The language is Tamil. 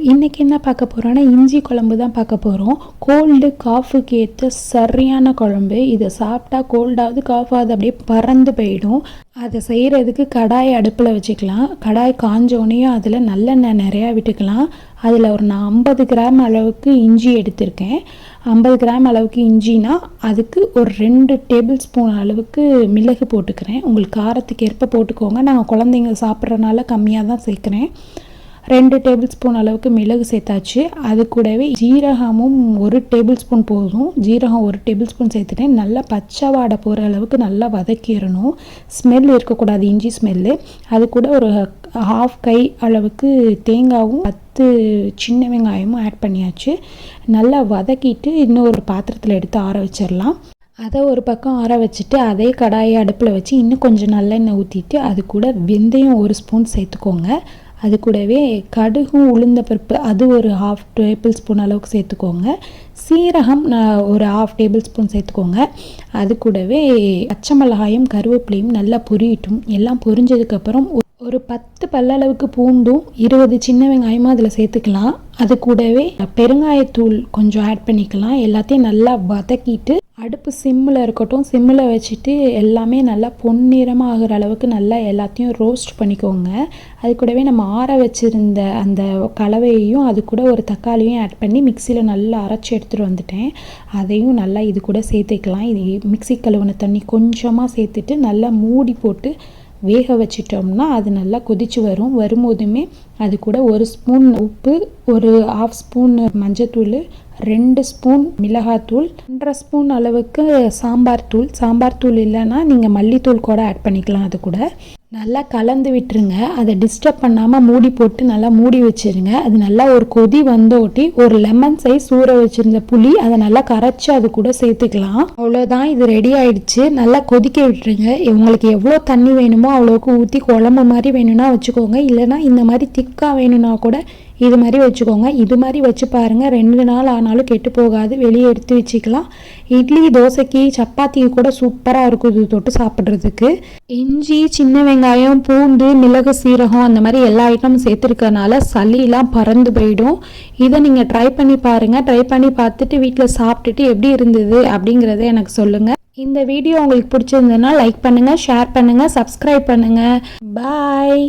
இன்றைக்கி என்ன பார்க்க போகிறோன்னா இஞ்சி குழம்பு தான் பார்க்க போகிறோம். கோல்டு காஃபுக்கு ஏற்ற சரியான குழம்பு. இதை சாப்பிட்டா கோல்டாவது காஃபாவது அப்படியே பறந்து போயிடும். அதை செய்கிறதுக்கு கடாய் அடுப்பில் வச்சுக்கலாம். கடாய் காஞ்சோடனையும் அதில் நல்லெண்ணெய் நிறையா விட்டுக்கலாம். அதில் ஒரு நான் 50 கிராம் அளவுக்கு இஞ்சி எடுத்திருக்கேன். 50 கிராம் அளவுக்கு இஞ்சினா அதுக்கு ஒரு 2 டேபிள் ஸ்பூன் அளவுக்கு மிளகு போட்டுக்கிறேன். உங்களுக்கு காரத்துக்கு ஏற்ப போட்டுக்கோங்க. நாங்கள் குழந்தைங்க சாப்பிட்றதுனால கம்மியாக தான் சேர்க்குறேன். 2 டேபிள் ஸ்பூன் அளவுக்கு மிளகு சேர்த்தாச்சு. அது கூடவே ஜீரகமும் 1 டேபிள் ஸ்பூன் போதும். ஜீரகம் 1 டேபிள் ஸ்பூன் சேர்த்துட்டேன். நல்லா பச்சை வாடை போகிற அளவுக்கு நல்லா வதக்கிடணும். ஸ்மெல் இருக்கக்கூடாது, இஞ்சி ஸ்மெல்லு. அது கூட ஒரு 1/2 கை அளவுக்கு தேங்காயும் 10 சின்ன வெங்காயமும் ஆட் பண்ணியாச்சு. நல்லா வதக்கிட்டு இன்னொரு பாத்திரத்தில் எடுத்து ஆற வச்சிடலாம். அதை ஒரு பக்கம் ஆற வச்சுட்டு அதே கடாயை அடுப்பில் வச்சு இன்னும் கொஞ்சம் நல்லெண்ணெய் ஊற்றிட்டு அது கூட வெந்தயம் 1 ஸ்பூன் சேர்த்துக்கோங்க. அது கூடவே கடுகும் உளுந்த பருப்பு அது ஒரு 1/2 டேபிள் ஸ்பூன் அளவுக்கு சேர்த்துக்கோங்க. சீரகம் ஒரு 1/2 டேபிள் ஸ்பூன் சேர்த்துக்கோங்க. அது கூடவே பச்சை மிளகாயும் கருவேப்பிலையும் நல்லா பொரியட்டும். எல்லாம் பொரிஞ்சதுக்கப்புறம் ஒரு 10 பல்லளவுக்கு பூண்டும் 20 சின்ன வெங்காயமும் அதில் சேர்த்துக்கலாம். அது கூடவே பெருங்காயத்தூள் கொஞ்சம் ஆட் பண்ணிக்கலாம். எல்லாத்தையும் நல்லா வதக்கிட்டு அடுப்பு சிம்மில் இருக்கட்டும். சிம்மில் வச்சுட்டு எல்லாமே நல்லா பொன்னிறமாக ஆகிற அளவுக்கு நல்லா எல்லாத்தையும் ரோஸ்ட் பண்ணிக்கோங்க. அது கூடவே நம்ம ஆற வச்சுருந்த அந்த கலவையையும் அது கூட ஒரு தக்காளியும் ஆட் பண்ணி மிக்சியில் நல்லா அரைச்சி எடுத்துகிட்டு வந்துட்டேன். அதையும் நல்லா இது கூட சேர்த்துக்கலாம். இது மிக்சி கழுவின தண்ணி கொஞ்சமாக சேர்த்துட்டு நல்லா மூடி போட்டு வேக வச்சிட்டோம்னா அது நல்லா கொதிச்சு வரும்போதுமே அது கூட 1 ஸ்பூன் உப்பு, ஒரு 1/2 ஸ்பூன் மஞ்சத்தூள், 2 ஸ்பூன் மிளகாத்தூள், 1/2 ஸ்பூன் அளவுக்கு சாம்பார் தூள் இல்லைன்னா நீங்கள் மல்லித்தூள் கூட ஆட் பண்ணிக்கலாம். அது கூட நல்லா கலந்து விட்டுருங்க. அதை டிஸ்டர்ப் பண்ணாமல் மூடி போட்டு நல்லா மூடி வச்சுருங்க. அது நல்லா ஒரு கொதி வந்தோட்டி ஒரு லெமன் சைஸ் ஊற வச்சுருந்த புளி அதை நல்லா கரைச்சி அது கூட சேர்த்துக்கலாம். அவ்வளோதான், இது ரெடி ஆயிடுச்சு. நல்லா கொதிக்க விட்டுருங்க. உங்களுக்கு எவ்வளோ தண்ணி வேணுமோ அவ்வளோக்கு ஊற்றி குழம்பு மாதிரி வேணும்னா வச்சுக்கோங்க. இல்லைனா இந்த மாதிரி திக்காக வேணும்னா கூட இது மாதிரி வச்சுக்கோங்க. இது மாதிரி வச்சு பாருங்கள், 2 நாள் ஆனாலும் கெட்டு போகாது. வெளியே எடுத்து வச்சுக்கலாம். இட்லி, தோசைக்கு, சப்பாத்திக்கு கூட சூப்பராக இருக்கும் இது தொட்டு சாப்பிட்றதுக்கு. இஞ்சி, சின்ன வெங்காயம், பூண்டு, மிளகு, சீரகம் அந்த மாதிரி எல்லா ஐட்டமும் சேர்த்துருக்கறனால சளியெல்லாம் பறந்து போயிடும். இதை நீங்கள் ட்ரை பண்ணி பாருங்கள். ட்ரை பண்ணி பார்த்துட்டு வீட்டில் சாப்பிட்டுட்டு எப்படி இருந்தது அப்படிங்கிறத எனக்கு சொல்லுங்கள். இந்த வீடியோ உங்களுக்கு பிடிச்சிருந்ததுன்னா லைக் பண்ணுங்கள், ஷேர் பண்ணுங்கள், சப்ஸ்கிரைப் பண்ணுங்கள். பாய்.